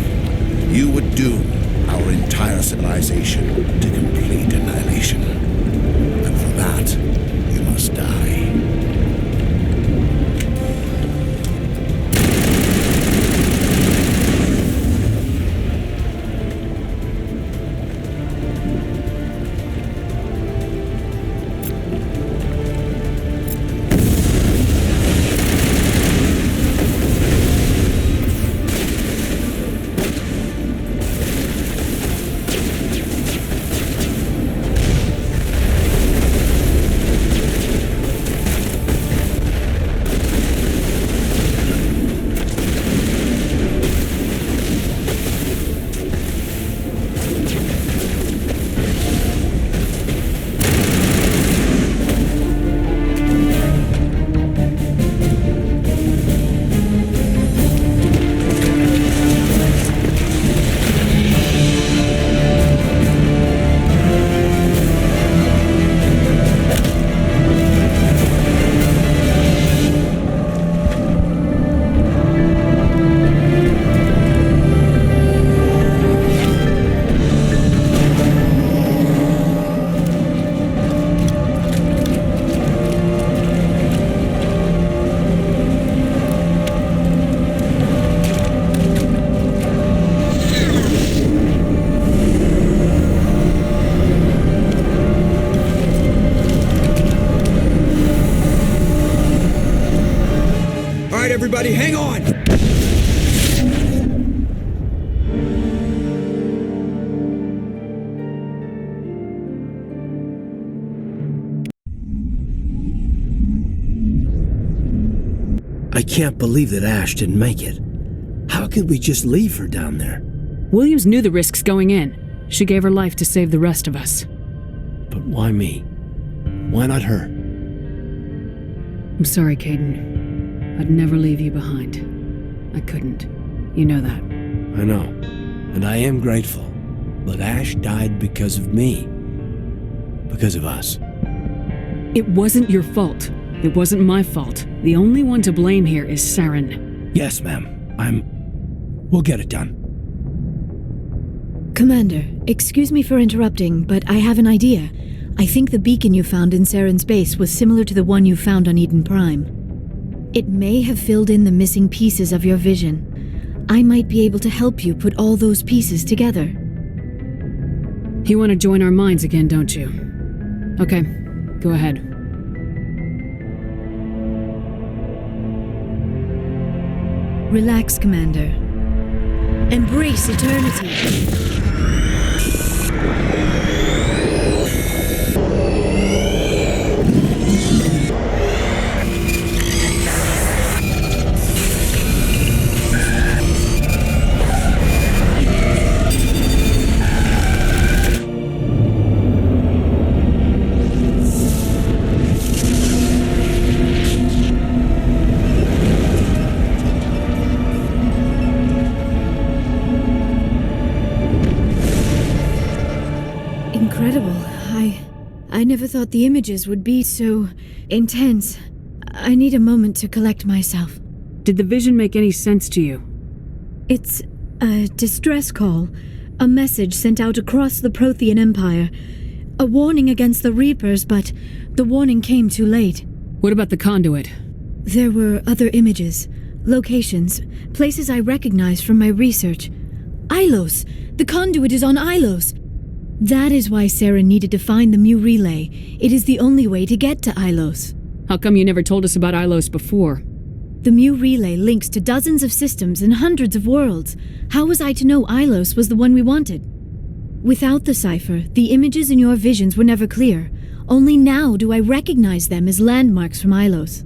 You would doom our entire civilization to complete annihilation. And for that, you must die. I can't believe that Ash didn't make it. How could we just leave her down there? Williams knew the risks going in. She gave her life to save the rest of us. But why me? Why not her? I'm sorry, Caden. I'd never leave you behind. I couldn't. You know that. I know. And I am grateful. But Ash died because of me. Because of us. It wasn't your fault. It wasn't my fault. The only one to blame here is Saren. Yes, ma'am. We'll get it done. Commander, excuse me for interrupting, but I have an idea. I think the beacon you found in Saren's base was similar to the one you found on Eden Prime. It may have filled in the missing pieces of your vision. I might be able to help you put all those pieces together. You want to join our minds again, don't you? Okay, go ahead. Relax, Commander. Embrace eternity. I never thought the images would be so intense. I need a moment to collect myself. Did the vision make any sense to you? It's a distress call. A message sent out across the Prothean Empire. A warning against the Reapers, but the warning came too late. What about the conduit? There were other images, locations, places I recognized from my research. Ilos! The conduit is on Ilos! That is why Saren needed to find the Mu Relay. It is the only way to get to Ilos. How come you never told us about Ilos before? The Mu Relay links to dozens of systems and hundreds of worlds. How was I to know Ilos was the one we wanted? Without the cipher, the images in your visions were never clear. Only now do I recognize them as landmarks from Ilos.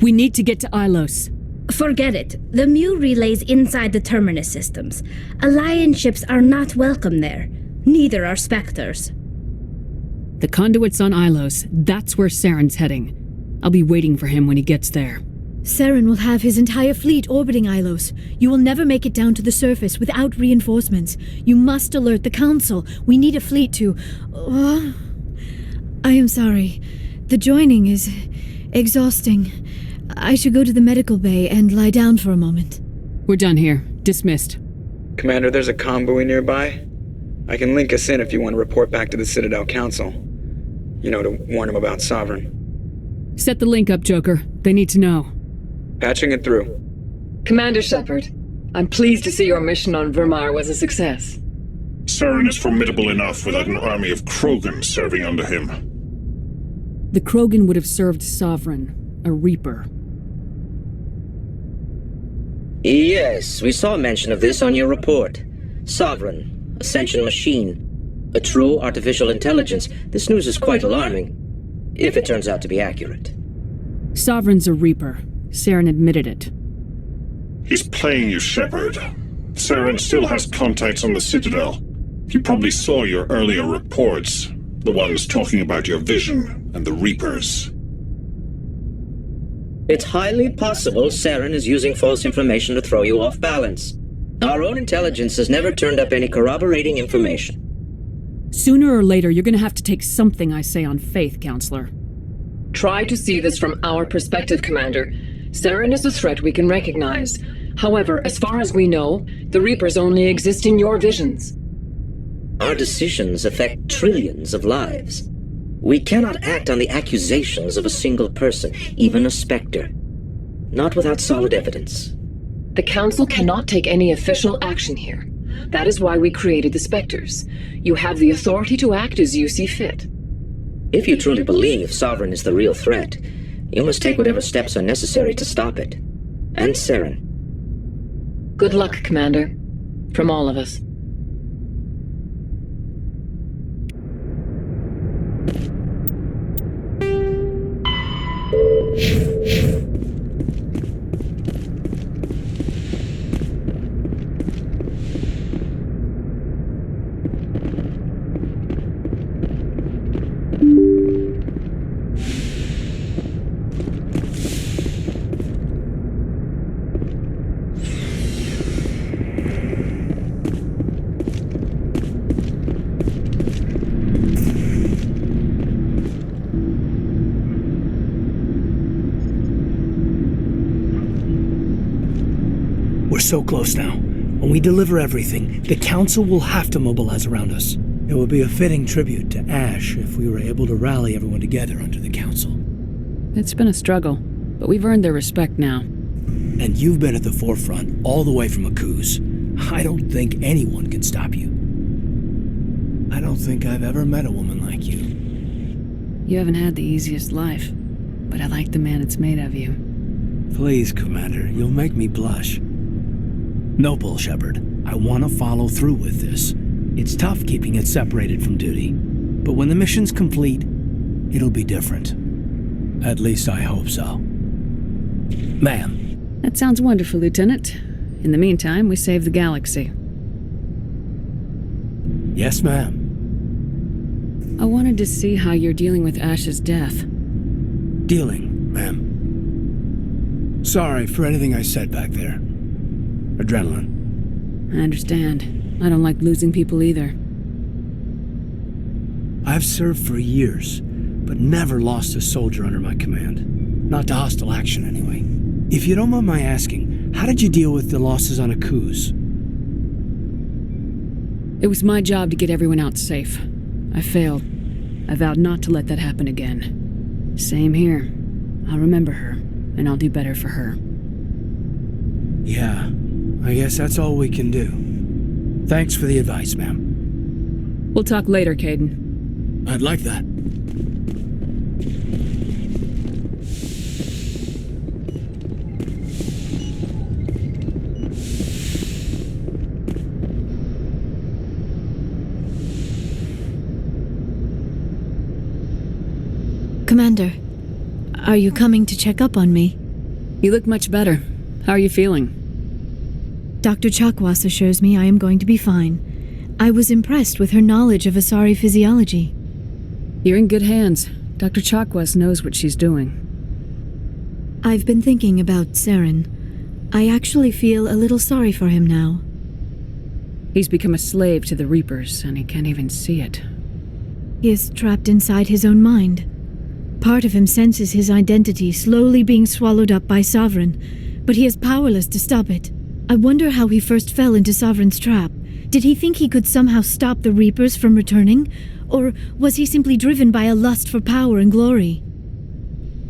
We need to get to Ilos. Forget it. The Mu Relay's inside the Terminus systems. Alliance ships are not welcome there. Neither are Spectres. The conduit's on Ilos. That's where Saren's heading. I'll be waiting for him when he gets there. Saren will have his entire fleet orbiting Ilos. You will never make it down to the surface without reinforcements. You must alert the Council. We need a fleet to... I am sorry. The joining is exhausting. I should go to the medical bay and lie down for a moment. We're done here. Dismissed. Commander, there's a convoy nearby. I can link us in if you want to report back to the Citadel Council. You know, to warn them about Sovereign. Set the link up, Joker. They need to know. Patching it through. Commander Shepard, I'm pleased to see your mission on Vermar was a success. Saren is formidable enough without an army of Krogan serving under him. The Krogan would have served Sovereign, a Reaper. Yes, we saw mention of this on your report. Sovereign. Ascension machine. A true artificial intelligence. This news is quite alarming, if it turns out to be accurate. Sovereign's a Reaper. Saren admitted it. He's playing you, Shepard. Saren still has contacts on the Citadel. He probably saw your earlier reports, the ones talking about your vision and the Reapers. It's highly possible Saren is using false information to throw you off balance. Our own intelligence has never turned up any corroborating information. Sooner or later, you're gonna have to take something I say on faith, Counselor. Try to see this from our perspective, Commander. Saren is a threat we can recognize. However, as far as we know, the Reapers only exist in your visions. Our decisions affect trillions of lives. We cannot act on the accusations of a single person, even a Spectre. Not without solid evidence. The Council cannot take any official action here. That is why we created the Spectres. You have the authority to act as you see fit. If you truly believe Sovereign is the real threat, you must take whatever steps are necessary to stop it. And Saren. Good luck, Commander. From all of us. We're so close now. When we deliver everything, the Council will have to mobilize around us. It would be a fitting tribute to Ash if we were able to rally everyone together under the Council. It's been a struggle, but we've earned their respect now. And you've been at the forefront all the way from Akuz. I don't think anyone can stop you. I don't think I've ever met a woman like you. You haven't had the easiest life, but I like the man it's made of you. Please, Commander, you'll make me blush. No, Bull Shepard. I want to follow through with this. It's tough keeping it separated from duty, but when the mission's complete, it'll be different. At least I hope so. Ma'am. That sounds wonderful, Lieutenant. In the meantime, we save the galaxy. Yes, ma'am. I wanted to see how you're dealing with Ash's death. Dealing, ma'am. Sorry for anything I said back there. Adrenaline. I understand. I don't like losing people either. I've served for years, but never lost a soldier under my command. Not to hostile action, anyway. If you don't mind my asking, how did you deal with the losses on Akuz? It was my job to get everyone out safe. I failed. I vowed not to let that happen again. Same here. I'll remember her, and I'll do better for her. Yeah, I guess that's all we can do. Thanks for the advice, ma'am. We'll talk later, Kaidan. I'd like that. Commander, are you coming to check up on me? You look much better. How are you feeling? Dr. Chakwas assures me I am going to be fine. I was impressed with her knowledge of Asari physiology. You're in good hands. Dr. Chakwas knows what she's doing. I've been thinking about Saren. I actually feel a little sorry for him now. He's become a slave to the Reapers, and he can't even see it. He is trapped inside his own mind. Part of him senses his identity slowly being swallowed up by Sovereign, but he is powerless to stop it. I wonder how he first fell into Sovereign's trap. Did he think he could somehow stop the Reapers from returning? Or was he simply driven by a lust for power and glory?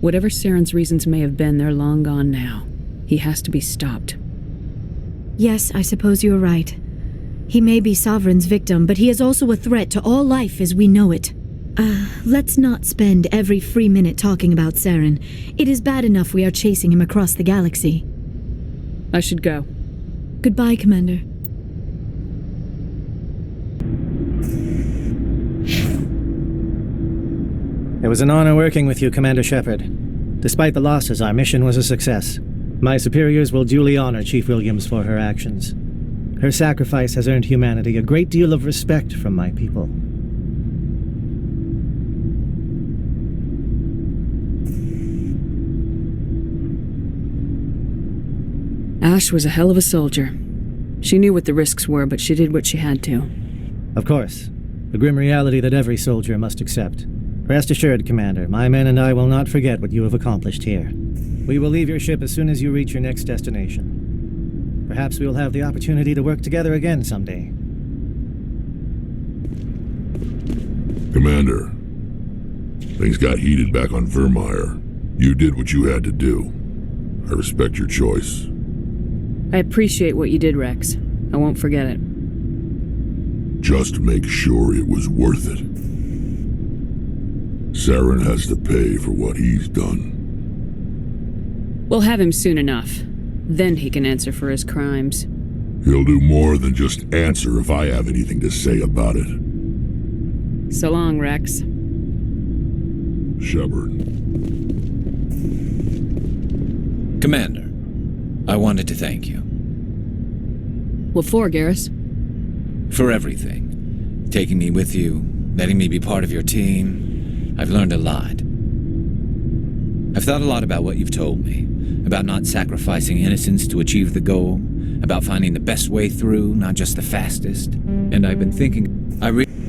Whatever Saren's reasons may have been, they're long gone now. He has to be stopped. Yes, I suppose you're right. He may be Sovereign's victim, but he is also a threat to all life as we know it. Let's not spend every free minute talking about Saren. It is bad enough we are chasing him across the galaxy. I should go. Goodbye, Commander. It was an honor working with you, Commander Shepard. Despite the losses, our mission was a success. My superiors will duly honor Chief Williams for her actions. Her sacrifice has earned humanity a great deal of respect from my people. Ash was a hell of a soldier. She knew what the risks were, but she did what she had to. Of course. The grim reality that every soldier must accept. Rest assured, Commander, my men and I will not forget what you have accomplished here. We will leave your ship as soon as you reach your next destination. Perhaps we will have the opportunity to work together again someday. Commander, things got heated back on Vermeer. You did what you had to do. I respect your choice. I appreciate what you did, Rex. I won't forget it. Just make sure it was worth it. Saren has to pay for what he's done. We'll have him soon enough. Then he can answer for his crimes. He'll do more than just answer if I have anything to say about it. So long, Rex. Shepard. Commander, I wanted to thank you. What for, Garrus? For everything. Taking me with you, letting me be part of your team. I've learned a lot. I've thought a lot about what you've told me. About not sacrificing innocence to achieve the goal. About finding the best way through, not just the fastest. And I've been thinking...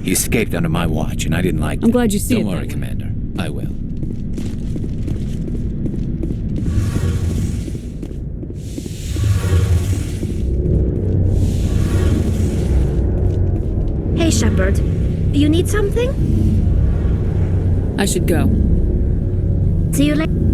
He escaped under my watch, and I didn't like that. I'm glad you see it. Don't worry, Commander. I will. Hey, Shepard. You need something? I should go. See you later.